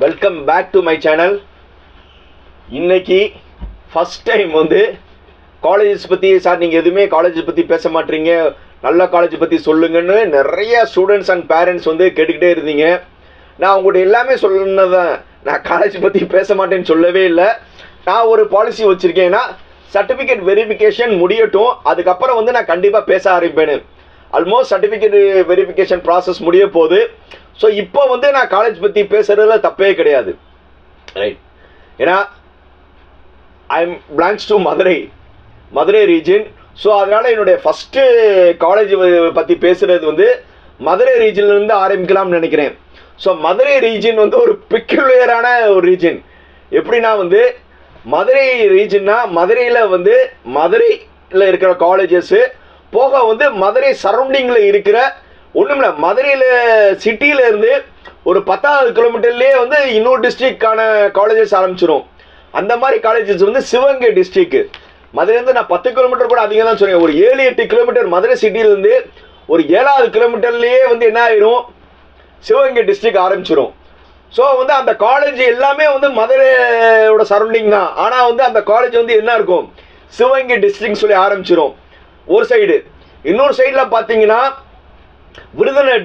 Welcome back to my channel. இன்னைக்கு first time வந்து colleges பற்றி சார் நீங்கள் எதுவுமே காலேஜ் பற்றி பேச மாட்டீங்க, நல்ல காலேஜ் பற்றி சொல்லுங்கன்னு நிறைய ஸ்டூடெண்ட்ஸ் அண்ட் பேரண்ட்ஸ் வந்து கேட்டுக்கிட்டே இருந்தீங்க. நான் உங்கள்கிட்ட எல்லாமே சொன்னதான், நான் காலேஜ் பற்றி பேச மாட்டேன்னு சொல்லவே இல்லை. நான் ஒரு பாலிசி வச்சுருக்கேன்னா சர்டிஃபிகேட் வெரிஃபிகேஷன் முடியட்டும், அதுக்கப்புறம் வந்து நான் கண்டிப்பாக பேச ஆரம்பிப்பேன்னு. ஆல்மோஸ்ட் சர்டிஃபிகேட் வெரிஃபிகேஷன் ப்ராசஸ் முடிய போகுது. ஸோ இப்போ வந்து நான் காலேஜ் பற்றி பேசுகிறதுல தப்பே கிடையாது, ரைட்? ஏன்னா I am belongs to Madurai region. So அதனால் என்னுடைய ஃபஸ்ட்டு காலேஜ் பற்றி பேசுகிறது வந்து மதுரை ரீஜன்லேருந்து ஆரம்பிக்கலாம்னு நினைக்கிறேன். ஸோ மதுரை ரீஜன் வந்து ஒரு பெக்யூலியரான ஒரு ரீஜன். எப்படின்னா வந்து மதுரை ரீஜன்னா மதுரையில் வந்து மதுரையில் இருக்கிற காலேஜஸ்ஸு போக வந்து மதுரை சரௌண்டிங்கில் இருக்கிற ஒன்றும் இல்லை, மதுரையில் சிட்டியிலேருந்து ஒரு 10 கிலோமீட்டர்லேயே வந்து இன்னொரு டிஸ்ட்ரிக்டான காலேஜஸ் ஆரம்பிச்சிடும். அந்த மாதிரி காலேஜஸ் வந்து சிவகங்கை டிஸ்ட்ரிக்ட். மதுரையிலேருந்து நான் 10 கிலோமீட்டர் கூட அதிகம் தான் சொன்னேன். ஒரு 7-8 கிலோமீட்டர் மதுரை சிட்டியிலேருந்து ஒரு 7வது கிலோமீட்டர்லேயே வந்து என்ன ஆயிரும், சிவகங்கை டிஸ்ட்ரிக்ட் ஆரம்பிச்சிடும். ஸோ வந்து அந்த காலேஜ் எல்லாமே வந்து மதுரையோட சரௌண்டிங் தான். ஆனால் வந்து அந்த காலேஜ் வந்து என்ன இருக்கும், சிவகங்கை டிஸ்ட்ரிக்ட் சொல்லி ஆரம்பிச்சிடும் ஒரு சைடு. இன்னொரு சைடில் பார்த்தீங்கன்னா விருதுநகர்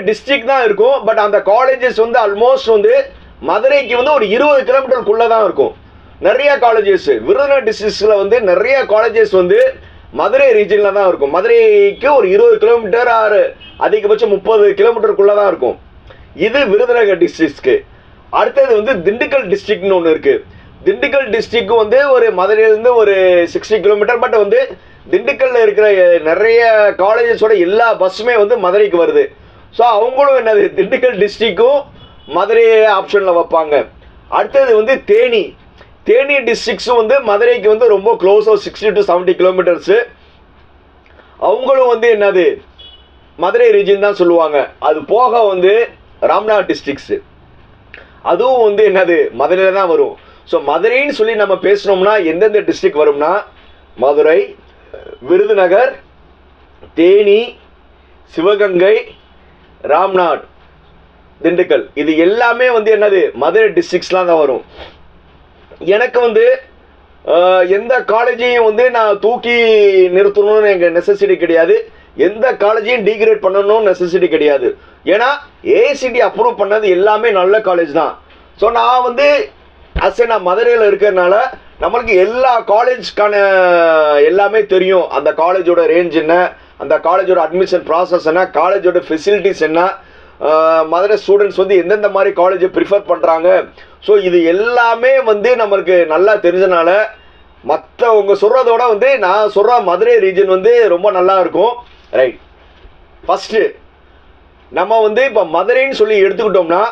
டிஸ்ட்ரிக்ட் தான் இருக்கும். பட் அந்த காலேஜஸ் வந்து ஆல்மோஸ்ட் வந்து மதுரைக்கு வந்து ஒரு 20 கிலோமீட்டருக்குள்ளே தான் இருக்கும். நிறைய காலேஜஸ் விருதுநகர் டிஸ்ட்ரிக்டில் வந்து நிறைய காலேஜஸ் வந்து மதுரை ரீஜனில் தான் இருக்கும். மதுரைக்கு ஒரு 20 கிலோமீட்டர் ஆறு அதிகபட்சம் 30 கிலோமீட்டருக்குள்ளே தான் இருக்கும். இது விருதுநகர் டிஸ்ட்ரிக்ட்க்கு. அடுத்தது வந்து திண்டுக்கல் டிஸ்ட்ரிக்ட்னு ஒன்று இருக்குது. திண்டுக்கல் டிஸ்ட்ரிக்ட் வந்து ஒரு மதுரையிலேருந்து ஒரு 60 கிலோமீட்டர். பட் வந்து திண்டுக்கல்ல இருக்கிற நிறைய காலேஜஸோட எல்லா பஸ்ஸுமே வந்து மதுரைக்கு வருது. ஸோ அவங்களும் என்னது திண்டுக்கல் டிஸ்ட்ரிக்டும் மதுரை ஆப்ஷனில் வைப்பாங்க. அடுத்தது வந்து தேனி டிஸ்ட்ரிக்ஸும் வந்து மதுரைக்கு வந்து ரொம்ப க்ளோஸாக 60 to 70 கிலோமீட்டர்ஸு. அவங்களும் வந்து என்னது மதுரை ரீஜன் தான் சொல்லுவாங்க. அது போக வந்து ராம்நாத் டிஸ்ட்ரிக்ஸு, அதுவும் வந்து என்னது மதுரையில் தான் வரும். ஸோ மதுரைன்னு சொல்லி நம்ம பேசணும்னா எந்தெந்த டிஸ்ட்ரிக்ட் வரும்னா மதுரை, விருதுநகர், தேனி, சிவகங்கை, ராம்நாத், திண்டுக்கல், இது எல்லாமே வந்து என்னது மதுரை டிஸ்ட்ரிக்ட்ஸ்லாம் தான் வரும். எனக்கு வந்து எந்த காலேஜையும் வந்து நான் தூக்கி நிறுத்தணும்னு எங்கள் நெசசிட்டி கிடையாது, எந்த காலேஜையும் டீக்ரேட் பண்ணணும்னு நெசசிட்டி கிடையாது. ஏன்னா ஏஐசிடி அப்ரூவ் பண்ணது எல்லாமே நல்ல காலேஜ் தான். ஸோ நான் வந்து நான் மதுரையில் இருக்கிறதுனால நம்மளுக்கு எல்லா காலேஜ்க்கான எல்லாமே தெரியும். அந்த காலேஜோட ரேஞ்ச் என்ன, அந்த காலேஜோட அட்மிஷன் ப்ராசஸ் என்ன, காலேஜோட ஃபெசிலிட்டிஸ் என்ன, மதுரை ஸ்டூடெண்ட்ஸ் வந்து எந்தெந்த மாதிரி காலேஜை ப்ரிஃபர் பண்ணுறாங்க. ஸோ இது எல்லாமே வந்து நம்மளுக்கு நல்லா தெரிஞ்சனால மற்றவங்க சொல்கிறதோட வந்து நான் சொல்கிற மதுரை ரீஜன் வந்து ரொம்ப நல்லா இருக்கும், ரைட்? ஃபஸ்ட்டு நம்ம வந்து இப்போ மதுரைன்னு சொல்லி எடுத்துக்கிட்டோம்னா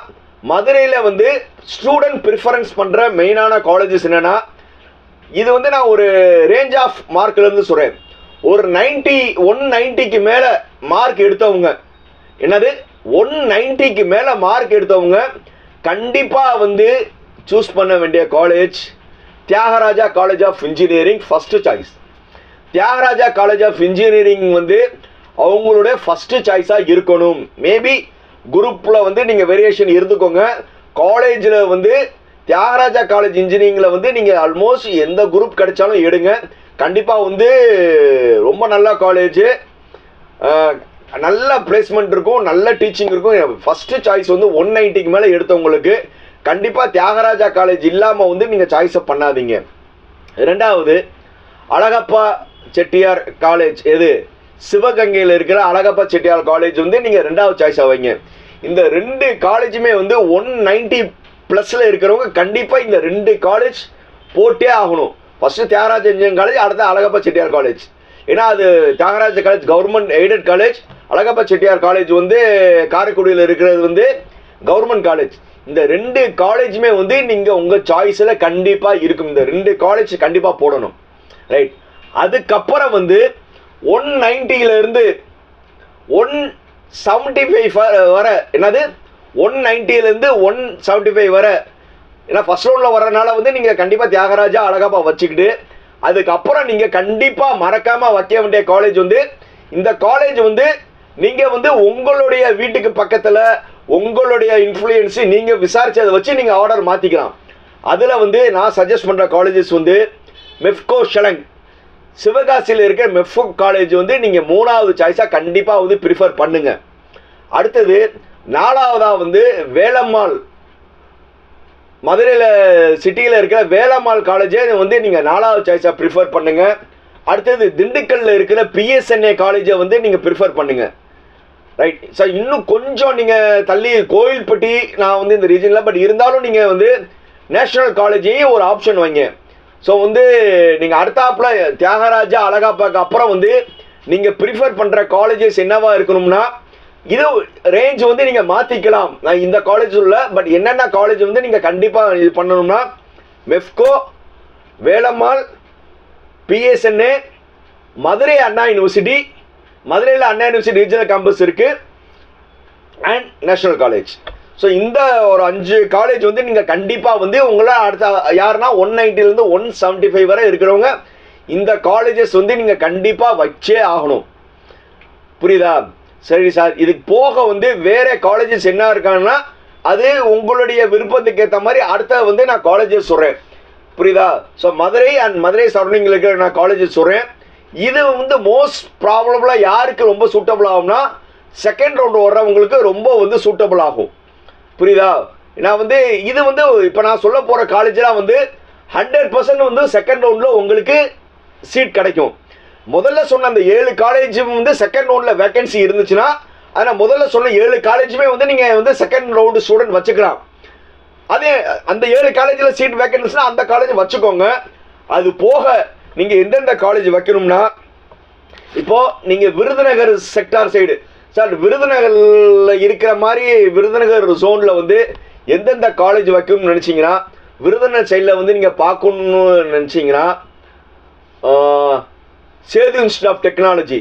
மதுரையில் வந்து ஸ்டூடெண்ட் ப்ரிஃபரன்ஸ் பண்ணுற மெயினான காலேஜஸ் என்னென்னா, இது வந்து நான் ஒரு ரேஞ்ச் ஆஃப் மார்க்லேருந்து சொல்கிறேன். ஒரு 190க்கு மேலே மார்க் எடுத்தவங்க, என்னது 190க்கு மேலே மார்க் எடுத்தவங்க கண்டிப்பாக வந்து சூஸ் பண்ண வேண்டிய college Thiagaraja college of engineering. First choice Thiagaraja college of engineering வந்து அவங்களுடைய ஃபஸ்ட்டு சாய்ஸாக இருக்கணும். மேபி குரூப்பில் வந்து நீங்கள் வேரியேஷன் இருந்துக்கோங்க. காலேஜில் வந்து தியாகராஜா காலேஜ் இன்ஜினியரிங்கில் வந்து நீங்கள் ஆல்மோஸ்ட் எந்த குரூப் கிடைச்சாலும் எடுங்க, கண்டிப்பாக வந்து ரொம்ப நல்ல காலேஜு, நல்ல பிளேஸ்மெண்ட் இருக்கும், நல்ல டீச்சிங் இருக்கும். ஃபஸ்ட்டு சாய்ஸ் வந்து 190க்கு மேலே எடுத்தவங்களுக்கு கண்டிப்பாக தியாகராஜா காலேஜ் இல்லாமல் வந்து நீங்கள் சாய்ஸை பண்ணாதீங்க. ரெண்டாவது அழகப்பா செட்டியார் காலேஜ், எது சிவகங்கையில் இருக்கிற அழகப்பா செட்டியார் காலேஜ் வந்து நீங்கள் 2வது சாய்ஸாக வைங்க. இந்த 2 காலேஜுமே வந்து 190+ இருக்கிறவங்க கண்டிப்பாக இந்த 2 காலேஜ் போட்டே ஆகணும். ஃபஸ்ட்டு தியாகராஜா இன்ஜினியரிங் காலேஜ், அடுத்த அழகப்பா செட்டியார் காலேஜ். ஏன்னா அது Thiagaraja college government aided college, Alagappa Chettiar college வந்து காரைக்குடியில் இருக்கிறது வந்து கவர்மெண்ட் காலேஜ். இந்த 2 காலேஜுமே வந்து நீங்கள் உங்கள் சாய்ஸில் கண்டிப்பாக இருக்கும். இந்த 2 காலேஜ் கண்டிப்பாக போடணும், ரைட்? அதுக்கப்புறம் வந்து 190லேருந்து 175 வர, என்னது 190லேருந்து 175 வர, ஏன்னா ஃபர்ஸ்ட் ரவுண்டில் வரனால வந்து நீங்கள் கண்டிப்பாக தியாகராஜா அழகப்பா வச்சுக்கிட்டு அதுக்கப்புறம் நீங்கள் கண்டிப்பாக மறக்காமல் வைக்க வேண்டிய காலேஜ் வந்து இந்த காலேஜ் வந்து நீங்கள் வந்து உங்களுடைய வீட்டுக்கு பக்கத்தில் உங்களுடைய இன்ஃப்ளூயன்ஸ் நீங்கள் விசாரிச்சதை வச்சு நீங்கள் ஆர்டர் மாற்றிக்கலாம். அதில் வந்து நான் சஜஸ்ட் பண்ணுற காலேஜஸ் வந்து மெஃப்கோ ஷெலங், சிவகாசியில் இருக்கிற மெஃப்கோ காலேஜ் வந்து நீங்கள் 3வது சாய்ஸாக கண்டிப்பாக வந்து ப்ரிஃபர் பண்ணுங்க. அடுத்தது 4வதாக வந்து வேலம்மாள், மதுரையில் சிட்டியில் இருக்கிற வேலம்மாள் காலேஜே வந்து நீங்கள் 4வது சாய்ஸாக ப்ரிஃபர் பண்ணுங்க. அடுத்தது திண்டுக்கல்லில் இருக்கிற பிஎஸ்என்ஏ காலேஜை வந்து நீங்கள் ப்ரிஃபர் பண்ணுங்க. ரைட் சார், இன்னும் கொஞ்சம் நீங்கள் தள்ளி கோயில்பட்டி, நான் வந்து இந்த ரீஜனில், பட் இருந்தாலும் நீங்கள் வந்து நேஷனல் காலேஜையும் ஒரு ஆப்ஷன் வைங்க. ஸோ வந்து நீங்கள் அடுத்தாப்பில் தியாகராஜா, அழகாப்பாக்கு அப்புறம் வந்து நீங்கள் ப்ரிஃபர் பண்ணுற காலேஜஸ் என்னவா இருக்கணும்னா, இது ரேஞ்ச் வந்து நீங்கள் மாற்றிக்கலாம். நான் இந்த காலேஜ் இல்லை, பட் என்னென்ன காலேஜ் வந்து நீங்கள் கண்டிப்பாக இது பண்ணணும்னா மெஃப்கோ, வேலம்மாள், பிஎஸ்என்ஏ, மதுரை அண்ணா யூனிவர்சிட்டி, மதுரையில் அண்ணா யூனிவர்சிட்டி ரீஜனல் கேம்பஸ் இருக்குது, அண்ட் நேஷனல் காலேஜ். ஸோ இந்த ஒரு 5 காலேஜ் வந்து நீங்கள் கண்டிப்பாக வந்து உங்களால் அடுத்த யாருன்னா 190லேருந்து 175 வரை இருக்கிறவங்க இந்த காலேஜஸ் வந்து நீங்கள் கண்டிப்பாக வச்சே ஆகணும். புரியுதா? சரி சார், இதுக்கு போக வந்து வேறு காலேஜஸ் என்ன இருக்காங்கன்னா அது உங்களுடைய விருப்பத்துக்கு ஏற்ற மாதிரி அடுத்த வந்து நான் காலேஜஸ் சொல்கிறேன். புரியுதா? ஸோ மதுரை அண்ட் மதுரை சரௌண்டிங்கில் இருக்கிற நான் காலேஜஸ் சொல்கிறேன். இது வந்து மோஸ்ட் ப்ராபபிளாக யாருக்கு ரொம்ப சூட்டபிள் ஆகும்னா செகண்ட் ரவுண்டு வர்றவங்களுக்கு ரொம்ப வந்து சூட்டபிள் ஆகும். புரியுதா? நான் வந்து இது வந்து இப்போ நான் சொல்ல போகிற காலேஜெலாம் வந்து 100% வந்து செகண்ட் ரவுண்டில் உங்களுக்கு சீட் கிடைக்கும். முதல்ல சொன்ன அந்த 7 காலேஜும் வந்து செகண்ட் ரவுண்டில் வேகன்சி இருந்துச்சுன்னா, ஆனால் முதல்ல சொன்ன 7 காலேஜுமே வந்து நீங்கள் வந்து செகண்ட் ரவுண்டு ஸ்டூடெண்ட் வச்சுக்கலாம். அதே அந்த 7 காலேஜில் சீட் வேகன்சினா அந்த காலேஜ் வச்சுக்கோங்க. அது போக நீங்கள் எந்தெந்த காலேஜ் வைக்கணும்னா, இப்போது நீங்கள் விருதுநகர் செக்டார் சைடு, சார் விருதுநகரில் இருக்கிற மாதிரி விருதுநகர் ஜோனில் வந்து எந்தெந்த காலேஜ் வைக்கணும்னு நினச்சிங்கன்னா, விருதுநகர் சைடில் வந்து நீங்கள் பார்க்கணுன்னு நினச்சிங்கன்னா Sethu institute of technology,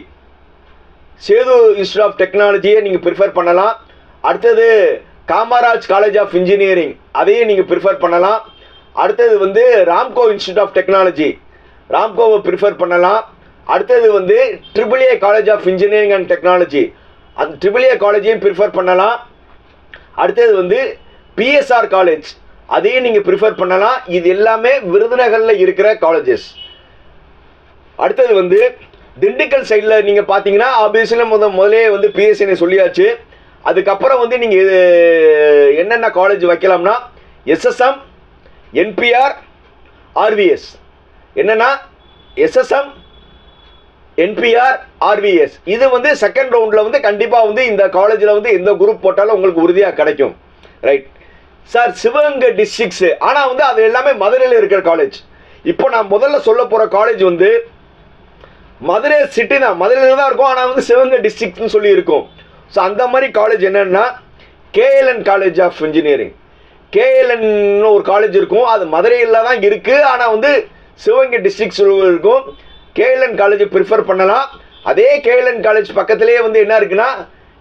Sethu institute of டெக்னாலஜியை நீங்கள் ப்ரிஃபர் பண்ணலாம். அடுத்தது காமராஜ் காலேஜ் ஆஃப் இன்ஜினியரிங், அதையும் நீங்கள் ப்ரிஃபர் பண்ணலாம். அடுத்தது வந்து ராம்கோ இன்ஸ்டியூட் ஆஃப் டெக்னாலஜி, ராம்கோவை ப்ரிஃபர் பண்ணலாம். அடுத்தது வந்து AAA college of engineering and technology, அந்த AAA காலேஜையும் ப்ரிஃபர் பண்ணலாம். அடுத்தது வந்து PSR காலேஜ், அதையும் நீங்கள் ப்ரிஃபர் பண்ணலாம். இது எல்லாமே விருதுநகரில் இருக்கிற காலேஜஸ். அடுத்தது வந்து திண்டுக்கல் சைடில் நீங்கள் பார்த்தீங்கன்னா ஆப்வியஸ்லி முதலே வந்து PSNA சொல்லியாச்சு. அதுக்கப்புறம் வந்து நீங்கள் என்னென்ன காலேஜ் வைக்கலாம்னா SSM, NPR, RVS. என்னென்னா SSM, NPR, RVS இது வந்து செகண்ட் ரவுண்டில் வந்து கண்டிப்பாக வந்து இந்த காலேஜில் வந்து எந்த குரூப் போட்டாலும் உங்களுக்கு உறுதியாக கிடைக்கும். ரைட் சார், சிவகங்கை டிஸ்ட்ரிக்ஸு, ஆனால் வந்து அது எல்லாமே மதுரையில் இருக்கிற காலேஜ். இப்போ நான் முதல்ல சொல்ல போகிற காலேஜ் வந்து மதுரை சிட்டி தான், மதுரையில் தான் இருக்கும், ஆனால் வந்து சிவகங்கை டிஸ்ட்ரிக்ட்னு சொல்லி இருக்கும். ஸோ அந்த மாதிரி காலேஜ் என்னென்னா KLN college of engineering, KLN ஒரு காலேஜ் இருக்கும், அது மதுரையில் தான் இருக்குது, ஆனால் வந்து சிவகங்கை டிஸ்ட்ரிக்ட் இருக்கும். KLN காலேஜ் ப்ரிஃபர் பண்ணலாம். அதே KLN காலேஜ் பக்கத்துலேயே வந்து என்ன இருக்குன்னா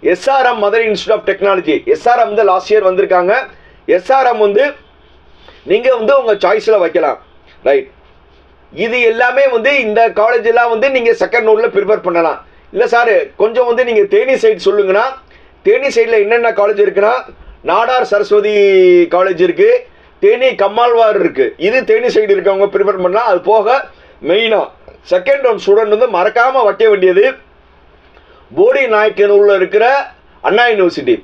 SRM Madurai institute of technology, SRM வந்து லாஸ்ட் இயர் வந்திருக்காங்க. SRM வந்து நீங்கள் வந்து உங்கள் சாய்ஸில் வைக்கலாம். ரைட், இது எல்லாமே வந்து இந்த காலேஜெல்லாம் வந்து நீங்கள் செகண்ட் ரவுண்டில் ப்ரிஃபர் பண்ணலாம். இல்லை சார் கொஞ்சம் வந்து நீங்கள் தேனி சைடு சொல்லுங்கன்னா, தேனி சைடில் என்னென்ன காலேஜ் இருக்குன்னா நாடார் சரஸ்வதி காலேஜ் இருக்குது, தேனி கம்மாழ்வார் இருக்குது. இது தேனி சைடு இருக்கவங்க ப்ரிஃபர் பண்ணலாம். அது போக மெயினாக செகண்ட் ரவுண்ட் ஸ்டூடெண்ட் வந்து மறக்காமல் வைக்க வேண்டியது போடி நாயக்கனூரில் இருக்கிற அண்ணா யூனிவர்சிட்டி.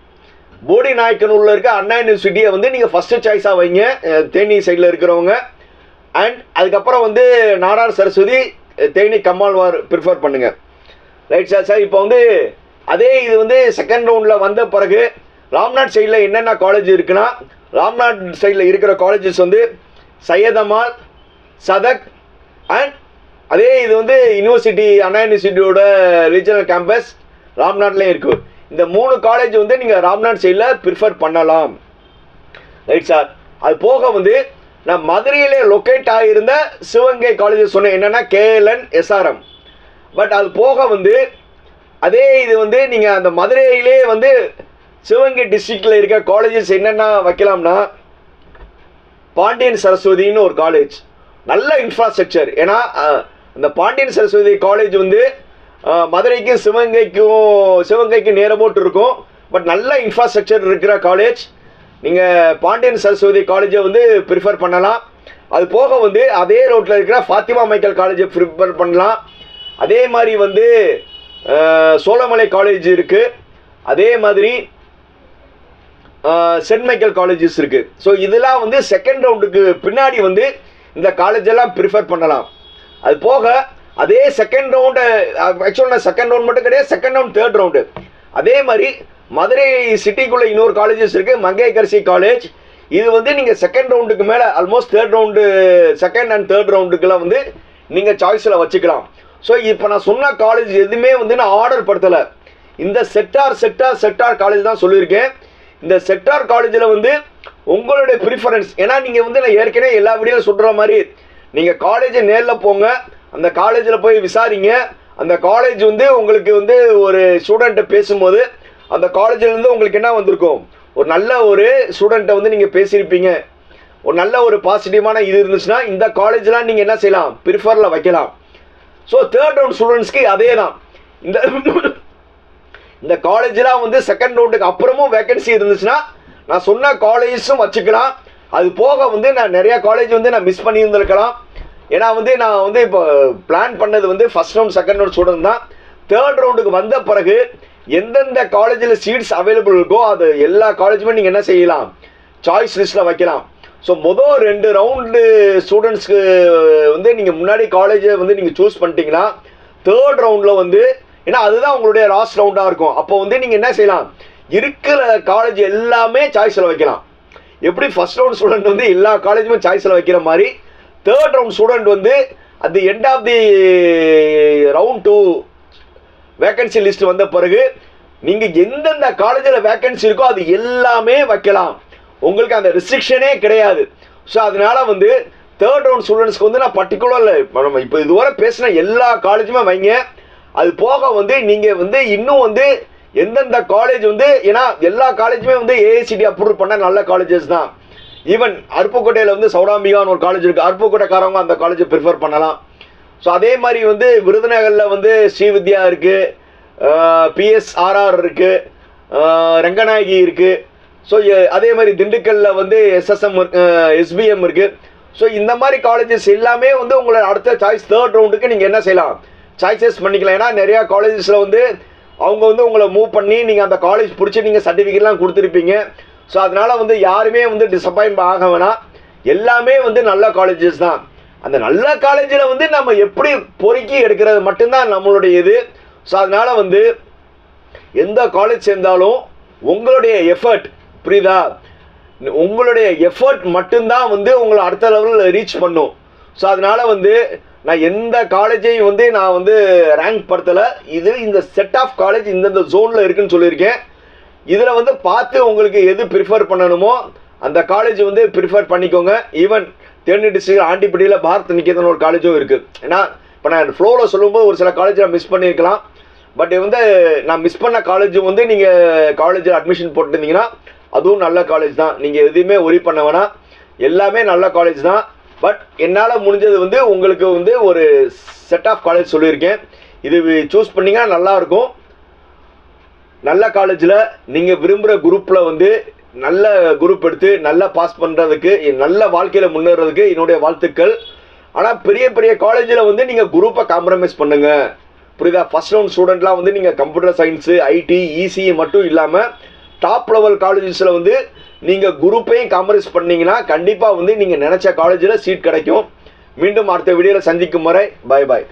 போடி நாயக்கனூரில் இருக்க அண்ணா யூனிவர்சிட்டியை வந்து நீங்கள் ஃபஸ்ட்டு சாய்ஸாக வைங்க தேனி சைடில் இருக்கிறவங்க. அண்ட் அதுக்கப்புறம் வந்து நாடார் சரஸ்வதி, தேனி கம்மாழ்வார் ப்ரிஃபர் பண்ணுங்கள். Right sir. சார் இப்போ வந்து அதே இது வந்து செகண்ட் ரவுண்டில் வந்த பிறகு ராம்நாத் சைடில் என்னென்ன காலேஜ் இருக்குன்னா, ராம்நாத் சைடில் இருக்கிற காலேஜஸ் வந்து சையதமால், சதக் அண்ட் அதே இது வந்து யூனிவர்சிட்டி அண்ணா யூனிவர்சிட்டியோட ரீஜனல் கேம்பஸ் ராம்நாட்லேயும் இருக்குது. இந்த 3 காலேஜ் வந்து நீங்கள் ராம்நாத் சைடில் ப்ரிஃபர் பண்ணலாம். Right sir. அது போக வந்து நான் மதுரையிலே லொக்கேட் ஆகியிருந்த சிவகங்கை காலேஜஸ் சொன்னேன், என்னென்னா KLN, SRM. பட் அது போக வந்து அதே இது வந்து நீங்கள் அந்த மதுரையிலே வந்து சிவகங்கை டிஸ்ட்ரிக்டில் இருக்க காலேஜஸ் என்னென்ன வைக்கலாம்னா பாண்டியன் சரஸ்வதின்னு ஒரு காலேஜ், நல்ல இன்ஃப்ராஸ்ட்ரக்சர். ஏன்னா இந்த பாண்டியன் சரஸ்வதி காலேஜ் வந்து மதுரைக்கும் சிவகங்கைக்கும் நேரமோட்டு இருக்கும். பட் நல்ல இன்ஃப்ராஸ்ட்ரக்சர் இருக்கிற காலேஜ் நீங்கள் பாண்டியன் சரஸ்வதி காலேஜை வந்து ப்ரிஃபர் பண்ணலாம். அது போக வந்து அதே ரோட்டில் இருக்கிற ஃபாத்திமா மைக்கேல் காலேஜை ப்ரிஃபர் பண்ணலாம். அதே மாதிரி வந்து சோழமலை காலேஜ் இருக்குது. அதே மாதிரி சென்ட் மைக்கேல் காலேஜஸ் இருக்குது. ஸோ இதெல்லாம் வந்து செகண்ட் ரவுண்டுக்கு பின்னாடி வந்து இந்த காலேஜெல்லாம் ப்ரிஃபர் பண்ணலாம். அது போக அதே செகண்ட் ரவுண்டு, ஆக்சுவலாக செகண்ட் ரவுண்ட் மட்டும் கிடையாது, செகண்ட் ரவுண்ட் தேர்ட் ரவுண்டு. அதே மாதிரி மதுரை சிட்டிக்குள்ளே இன்னொரு காலேஜஸ் இருக்குது, மங்கையர்கரசி காலேஜ். இது வந்து நீங்கள் செகண்ட் ரவுண்டுக்கு மேலே almost third round, second and third ரவுண்டுக்கெல்லாம் வந்து நீங்கள் சாய்ஸில் வச்சுக்கலாம். ஸோ இப்போ நான் சொன்ன காலேஜ் எதுவுமே வந்து நான் ஆர்டர் படுத்தலை. இந்த செக்டார் காலேஜ் தான் சொல்லியிருக்கேன். இந்த செக்டார் காலேஜில் வந்து உங்களுடைய ப்ரிஃபரன்ஸ், ஏன்னா நீங்கள் வந்து நான் ஏற்கனவே எல்லா வீடியோவில் சொல்கிற மாதிரி நீங்கள் காலேஜை நேரில் போங்க, அந்த காலேஜில் போய் விசாரிங்க. அந்த காலேஜ் வந்து உங்களுக்கு வந்து ஒரு ஸ்டூடெண்ட்டை பேசும்போது அந்த காலேஜிலேருந்து உங்களுக்கு என்ன வந்திருக்கும், ஒரு நல்ல ஒரு ஸ்டூடெண்ட்டை வந்து நீங்கள் பேசியிருப்பீங்க. ஒரு நல்ல ஒரு பாசிட்டிவான இது இருந்துச்சுன்னா இந்த காலேஜ்லாம் நீங்கள் என்ன செய்யலாம், ப்ரிஃபரில் வைக்கலாம். ஸோ தேர்ட் ரவுண்ட் ஸ்டூடெண்ட்ஸ்க்கு அதே தான். இந்த காலேஜெலாம் வந்து செகண்ட் ரவுண்டுக்கு அப்புறமும் வேகன்சி இருந்துச்சுன்னா நான் சொன்ன காலேஜஸும் வச்சுக்கலாம். அது போக வந்து நான் நிறையா காலேஜ் வந்து நான் மிஸ் பண்ணியிருந்திருக்கலாம். ஏன்னா வந்து நான் வந்து இப்போ பிளான் பண்ணது வந்து first round second round student தான். தேர்ட் ரவுண்டுக்கு வந்த பிறகு எந்தெந்த காலேஜில் சீட்ஸ் அவைலபிள் இருக்கோ அது எல்லா காலேஜுமே நீங்கள் என்ன செய்யலாம், சாய்ஸ் லிஸ்ட்டில் வைக்கலாம். ஸோ மொதல் 2 ரவுண்டு ஸ்டூடெண்ட்ஸ்க்கு வந்து நீங்கள் முன்னாடி காலேஜை வந்து நீங்கள் சூஸ் பண்ணிட்டீங்கன்னா தேர்ட் ரவுண்டில் வந்து, ஏன்னா அதுதான் உங்களுடைய லாஸ்ட் ரவுண்டாக இருக்கும், அப்போ வந்து நீங்கள் என்ன செய்யலாம், இருக்கிற காலேஜ் எல்லாமே சாய்ஸில் வைக்கலாம். எப்படி ஃபர்ஸ்ட் ரவுண்ட் ஸ்டூடெண்ட் வந்து எல்லா காலேஜுமே சாய்ஸில் வைக்கிற மாதிரி தேர்ட் ரவுண்ட் ஸ்டூடெண்ட் வந்து at the end of the round 2 vacancy list வந்த பிறகு நீங்கள் எந்தெந்த காலேஜில் வேக்கன்சி இருக்கோ அது எல்லாமே வைக்கலாம். உங்களுக்கு அந்த ரெஸ்ட்ரிக்ஷனே கிடையாது. ஸோ அதனால வந்து தேர்ட் ரவுண்ட் ஸ்டூடெண்ட்ஸ்க்கு வந்து நான் பர்டிகுலர் இப்போ இதுவரை பேசின எல்லா காலேஜுமே வைங்க. அது போக வந்து நீங்கள் வந்து இன்னும் வந்து எந்தெந்த காலேஜ் வந்து, ஏன்னா எல்லா காலேஜுமே வந்து ஏஐசிடி அப்ரூவ் பண்ண நல்ல காலேஜஸ் தான். ஈவன் அருப்புக்கோட்டையில் வந்து சௌடாம்பிகான்னு ஒரு காலேஜ் இருக்குது, அருப்புக்கோட்டைக்காரவங்க அந்த காலேஜை ப்ரிஃபர் பண்ணலாம். ஸோ அதே மாதிரி வந்து விருதுநகரில் வந்து ஸ்ரீவித்யா இருக்குது, பிஎஸ்ஆர்ஆர் இருக்குது, ரங்கநாயகி இருக்குது. ஸோ அதே மாதிரி திண்டுக்கல்லில் வந்து எஸ்எஸ்எம் எஸ்பிஎம் இருக்குது. ஸோ இந்த மாதிரி காலேஜஸ் எல்லாமே வந்து உங்களை அடுத்த சாய்ஸ் தேர்ட் ரவுண்டுக்கு நீங்கள் என்ன செய்யலாம், சாய்ஸஸ் பண்ணிக்கலாம். ஏன்னா நிறையா காலேஜஸில் வந்து அவங்க வந்து உங்களை மூவ் பண்ணி நீங்கள் அந்த காலேஜ் பிடிச்சி நீங்கள் சர்டிஃபிகேட்லாம் கொடுத்துருப்பீங்க. ஸோ அதனால் வந்து யாருமே வந்து டிசப்பாயின்ட் ஆக வேணாம், எல்லாமே வந்து நல்ல காலேஜஸ் தான். அந்த நல்ல காலேஜில் வந்து நம்ம எப்படி பொறுக்கி எடுக்கிறது மட்டும்தான் நம்மளுடைய இது. ஸோ அதனால் வந்து எந்த காலேஜ் சேர்ந்தாலும் உங்களுடைய எஃபர்ட், புரியுதா, உங்களுடைய எஃபர்ட் மட்டும்தான் வந்து உங்களை அடுத்த லெவலில் ரீச் பண்ணும். ஸோ அதனால் வந்து நான் எந்த காலேஜையும் வந்து நான் வந்து ரேங்க் படுத்தலை. இது இந்த செட் ஆஃப் காலேஜ் இந்தந்த ஜோனில் இருக்குதுன்னு சொல்லியிருக்கேன். இதில் வந்து பார்த்து உங்களுக்கு எது ப்ரிஃபர் பண்ணணுமோ அந்த காலேஜ் வந்து ப்ரிஃபர் பண்ணிக்கோங்க. ஈவன் தேனி டிஸ்ட்ரிக்ட் ஆண்டிப்பட்டியில் பாரத் நிகேதன் ஒரு காலேஜும் இருக்குது. ஏன்னா இப்போ நான் ஃப்ளோவில் சொல்லும்போது ஒரு சில காலேஜ் நான் மிஸ் பண்ணியிருக்கலாம். பட் வந்து நான் மிஸ் பண்ண காலேஜ் வந்து நீங்கள் காலேஜில் அட்மிஷன் போட்டிருந்தீங்கன்னா அதுவும் நல்ல காலேஜ் தான். நீங்கள் எதுவுமே ஒரி பண்ண வேணாம், எல்லாமே நல்ல காலேஜ் தான். பட் என்னால் முடிஞ்சது வந்து உங்களுக்கு வந்து ஒரு செட் ஆஃப் காலேஜ் சொல்லியிருக்கேன். இது சூஸ் பண்ணிங்கன்னா நல்லாயிருக்கும். நல்ல காலேஜில் நீங்கள் விரும்புகிற குரூப்பில் வந்து நல்ல குரூப் எடுத்து நல்லா பாஸ் பண்ணுறதுக்கு, நல்ல வாழ்க்கையில் முன்னேறதுக்கு என்னுடைய வாழ்த்துக்கள். ஆனால் பெரிய பெரிய காலேஜில் வந்து நீங்கள் குரூப்பை காம்ப்ரமைஸ் பண்ணுங்கள், புரியுதா. ஃபர்ஸ்ட் ரவுண்ட் ஸ்டூடெண்ட்லாம் வந்து நீங்கள் கம்ப்யூட்டர் சயின்ஸு, ஐடி, இசிஇ மட்டும் இல்லாமல் டாப் லெவல் காலேஜஸில் வந்து நீங்கள் குரூப்பையும் காம்ப்ரமைஸ் பண்ணிங்கன்னா கண்டிப்பாக வந்து நீங்கள் நினச்ச காலேஜில் சீட் கிடைக்கும். மீண்டும் அடுத்த வீடியோவில் சந்திக்கும் வரை பாய் பாய்.